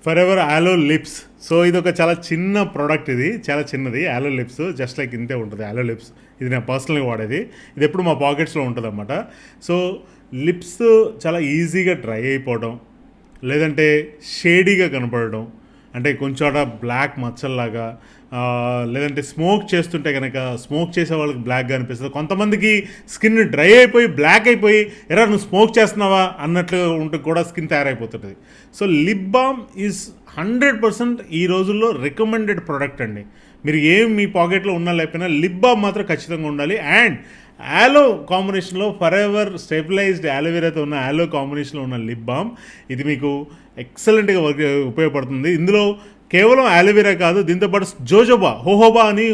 For ever ఆలో lips. So ఇది ఒక చాలా చిన్న ప్రోడక్ట్, ఇది చాలా చిన్నది. ఆలో లిప్స్ జస్ట్ లైక్ ఇంతే ఉంటుంది ఆలో లిప్స్. ఇది నేను పర్సనల్గా వాడేది. ఇది ఎప్పుడు మా పాకెట్స్లో ఉంటుంది అన్నమాట. సో లిప్స్ చాలా ఈజీగా డ్రై అయిపోవడం, లేదంటే షేడీగా కనపడడం, అంటే కొంచెం బ్లాక్ మచ్చల్లాగా, లేదంటే స్మోక్ చేస్తుంటే కనుక స్మోక్ చేసే వాళ్ళకి బ్లాక్గా అనిపిస్తుంది. కొంతమందికి స్కిన్ డ్రై అయిపోయి బ్లాక్ అయిపోయి ఎరా నువ్వు స్మోక్ చేస్తున్నావా అన్నట్లు ఉంటే కూడా స్కిన్ తయారైపోతుంటుంది. సో లిప్ బామ్ ఈజ్ 100% ఈ రోజుల్లో రికమెండెడ్ ప్రోడక్ట్ అండి. మీరు ఏం మీ పాకెట్లో ఉన్నా లేకపోయినా లిప్ బామ్ మాత్రం ఖచ్చితంగా ఉండాలి. అండ్ ఆలో కాంబినేషన్లో ఫర్ ఎవర్ స్టెబిలైజ్డ్ ఆలోవెరాతో ఉన్న ఆలో కాంబినేషన్లో ఉన్న లిప్ బామ్ ఇది మీకు ఎక్సలెంట్గా ఉపయోగపడుతుంది. ఇందులో కేవలం ఆలోవెరా కాదు, దీంతోపాటు హోహోబా అని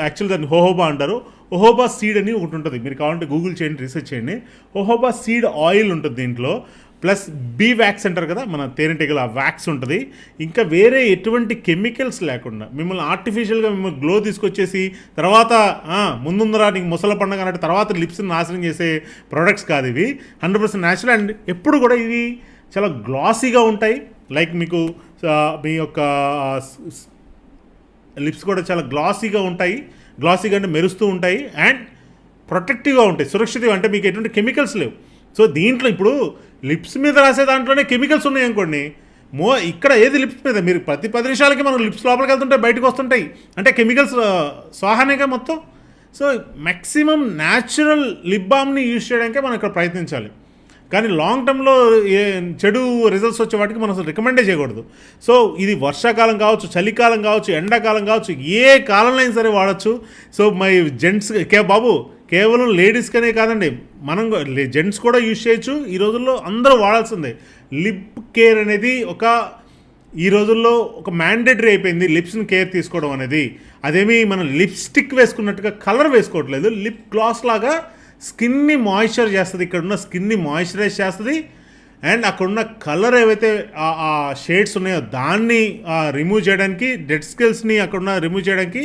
యాక్చువల్ దాన్ని హోహోబా అంటారు. హోహోబా సీడ్ అని ఒకటి ఉంటుంది, మీరు కావాలంటే గూగుల్ చేయండి, రీసెర్చ్ చేయండి. హోహోబా సీడ్ ఆయిల్ ఉంటుంది దీంట్లో, ప్లస్ బీ వ్యాక్స్ అంటారు కదా మన తేనెటీగల ఆ వ్యాక్స్ ఉంటుంది. ఇంకా వేరే ఎటువంటి కెమికల్స్ లేకుండా మిమ్మల్ని ఆర్టిఫిషియల్గా మిమ్మల్ని గ్లో తీసుకొచ్చేసి తర్వాత ముందుందరా నీకు ముసల పండుగ అన్నట్టు తర్వాత లిప్స్ని నాశనం చేసే ప్రోడక్ట్స్ కాదు ఇవి. 100% న్యాచురల్. అండ్ ఎప్పుడు కూడా ఇవి చాలా గ్లాసీగా ఉంటాయి. లైక్ మీకు మీ యొక్క లిప్స్ కూడా చాలా గ్లాసీగా ఉంటాయి. గ్లాసీగా అంటే మెరుస్తూ ఉంటాయి. అండ్ ప్రొటెక్టివ్గా ఉంటాయి, సురక్షితంగా, అంటే మీకు ఎటువంటి కెమికల్స్ లేవు. సో దీంట్లో ఇప్పుడు లిప్స్ మీద రాసే దాంట్లోనే కెమికల్స్ ఉన్నాయి అనుకోండి, ఇక్కడ ఏది లిప్స్ మీద మీరు ప్రతి 10 నిమిషాలకి మనం లిప్స్ లోపలికి వెళ్తుంటే బయటకు వస్తుంటాయి, అంటే కెమికల్స్ స్వాహానేగా మొత్తం. సో మ్యాక్సిమం న్యాచురల్ లిప్ బామ్ని యూజ్ చేయడానికే మనం ఇక్కడ ప్రయత్నించాలి. కానీ లాంగ్ టర్మ్లో చెడు రిజల్ట్స్ వచ్చే వాటికి మనం అసలు రికమెండే చేయకూడదు. సో ఇది వర్షాకాలం కావచ్చు, చలికాలం కావచ్చు, ఎండాకాలం కావచ్చు, ఏ కాలంలో అయినా సరే వాడచ్చు. సో మై జెంట్స్ బాబు కేవలం లేడీస్కనే కాదండి, మనం జెంట్స్ కూడా యూజ్ చేయొచ్చు. ఈ రోజుల్లో అందరూ వాడాల్సిందే. లిప్ కేర్ అనేది ఈ రోజుల్లో ఒక మ్యాండేటరీ అయిపోయింది. లిప్స్ని కేర్ తీసుకోవడం అనేది అదేమి మనం లిప్స్టిక్ వేసుకున్నట్టుగా కలర్ వేసుకోవట్లేదు. లిప్ గ్లాస్ లాగా స్కిన్ని మాయిశ్చర్ చేస్తుంది, ఇక్కడున్న స్కిన్ని మాయిశ్చరైజ్ చేస్తుంది. అండ్ అక్కడున్న కలర్ ఏవైతే ఆ షేడ్స్ ఉన్నాయో దాన్ని రిమూవ్ చేయడానికి, డెడ్ స్కిల్స్ని అక్కడున్న రిమూవ్ చేయడానికి,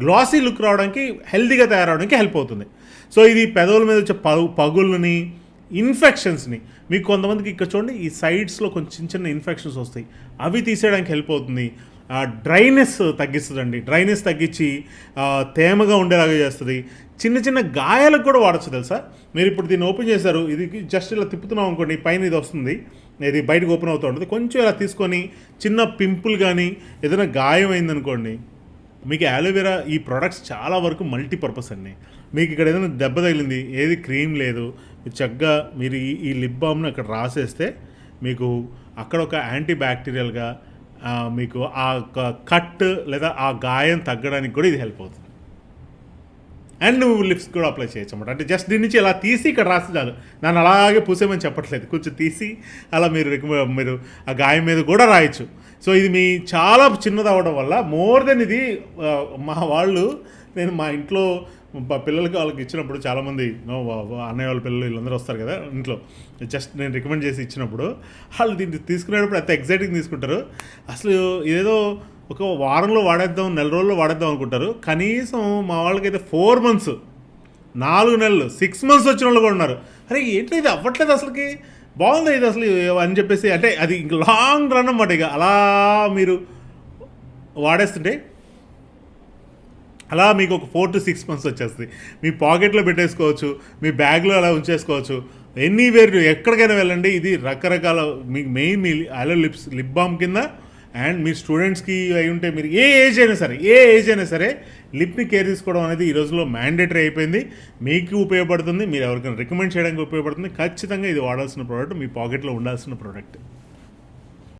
గ్లాసీ లుక్ రావడానికి, హెల్తీగా తయారవడానికి హెల్ప్ అవుతుంది. సో ఇది పెదవుల మీద వచ్చే పగుళ్ళని, ఇన్ఫెక్షన్స్ని, మీకు కొంతమందికి ఇక్కడ చూడండి ఈ సైడ్స్లో కొంచెం చిన్న ఇన్ఫెక్షన్స్ వస్తాయి, అవి తీసేయడానికి హెల్ప్ అవుతుంది. డ్రైనెస్ తగ్గిస్తుందండి, డ్రైనెస్ తగ్గించి తేమగా ఉండేలాగా చేస్తుంది. చిన్న చిన్న గాయాలకు కూడా వాడచ్చు తెలుసా. మీరు ఇప్పుడు దీన్ని ఓపెన్ చేశారు, ఇది జస్ట్ ఇలా తిప్పుతున్నాం అనుకోండి, పైన ఇది వస్తుంది, ఇది బయటకు ఓపెన్ అవుతూ ఉంటుంది. కొంచెం ఇలా తీసుకొని చిన్న పింపుల్ కానీ ఏదైనా గాయం అయిందనుకోండి, మీకు ఆలోవెరా ఈ ప్రోడక్ట్స్ చాలా వరకు మల్టీపర్పస్ అండి. మీకు ఇక్కడ ఏదైనా దెబ్బ తగిలింది, ఏది క్రీమ్ లేదు, చక్కగా మీరు ఈ లిప్ బామ్ని అక్కడ రాసేస్తే మీకు అక్కడ ఒక యాంటీ బ్యాక్టీరియల్గా మీకు ఆ కట్ లేదా ఆ గాయం తగ్గడానికి కూడా ఇది హెల్ప్ అవుతుంది. అండ్ నువ్వు లిప్స్ కూడా అప్లై చేయొచ్చు అన్నమాట. అంటే జస్ట్ దీని నుంచి ఇలా తీసి ఇక్కడ రాసి చాలు, దాన్ని అలాగే పూసేమని చెప్పట్లేదు, కొంచెం తీసి అలా మీరు ఆ గాయం మీద కూడా రాయొచ్చు. సో ఇది మీ చాలా చిన్నది అవ్వడం వల్ల మోర్ దెన్ ఇది నేను మా ఇంట్లో పిల్లలకి వాళ్ళకి ఇచ్చినప్పుడు చాలామంది అన్నయ్య వాళ్ళ పిల్లలు వీళ్ళందరూ వస్తారు కదా ఇంట్లో, జస్ట్ నేను రికమెండ్ చేసి ఇచ్చినప్పుడు వాళ్ళు దీన్ని తీసుకునేటప్పుడు ఎంత ఎగ్జైటింగ్ తీసుకుంటారు. అసలు ఏదో ఒక వారంలో వాడేద్దాం, 4 రోజుల్లో వాడేద్దాం అనుకుంటారు. కనీసం మా వాళ్ళకైతే 4 months, 4 నెలలు, 6 months వచ్చిన వాళ్ళు కూడా ఉన్నారు. అరే ఏంటో ఇది అవ్వట్లేదు అసలుకి, బాగుంది ఇది అసలు అని చెప్పేసి. అంటే అది లాంగ్ రన్ అన్నమాట. ఇక అలా మీరు వాడేస్తుంటే అలా మీకు ఒక 4 to 6 months వచ్చేస్తుంది. మీ పాకెట్లో పెట్టేసుకోవచ్చు, మీ బ్యాగ్లో అలా ఉంచేసుకోవచ్చు, ఎనీవేర్ ఎక్కడికైనా వెళ్ళండి. ఇది రకరకాల మీకు మెయిన్ మీ లిప్ బామ్ కింద. అండ్ మీ స్టూడెంట్స్కి అయి ఉంటే మీరు ఏ ఏజ్ అయినా సరే లిప్ని కేర్ తీసుకోవడం అనేది ఈ రోజులో మ్యాండేటరీ అయిపోయింది. మీకు ఉపయోగపడుతుంది, మీరు ఎవరికైనా రికమెండ్ చేయడానికి ఉపయోగపడుతుంది. ఖచ్చితంగా ఇది వాడాల్సిన ప్రోడక్ట్, మీ పాకెట్లో ఉండాల్సిన ప్రోడక్ట్.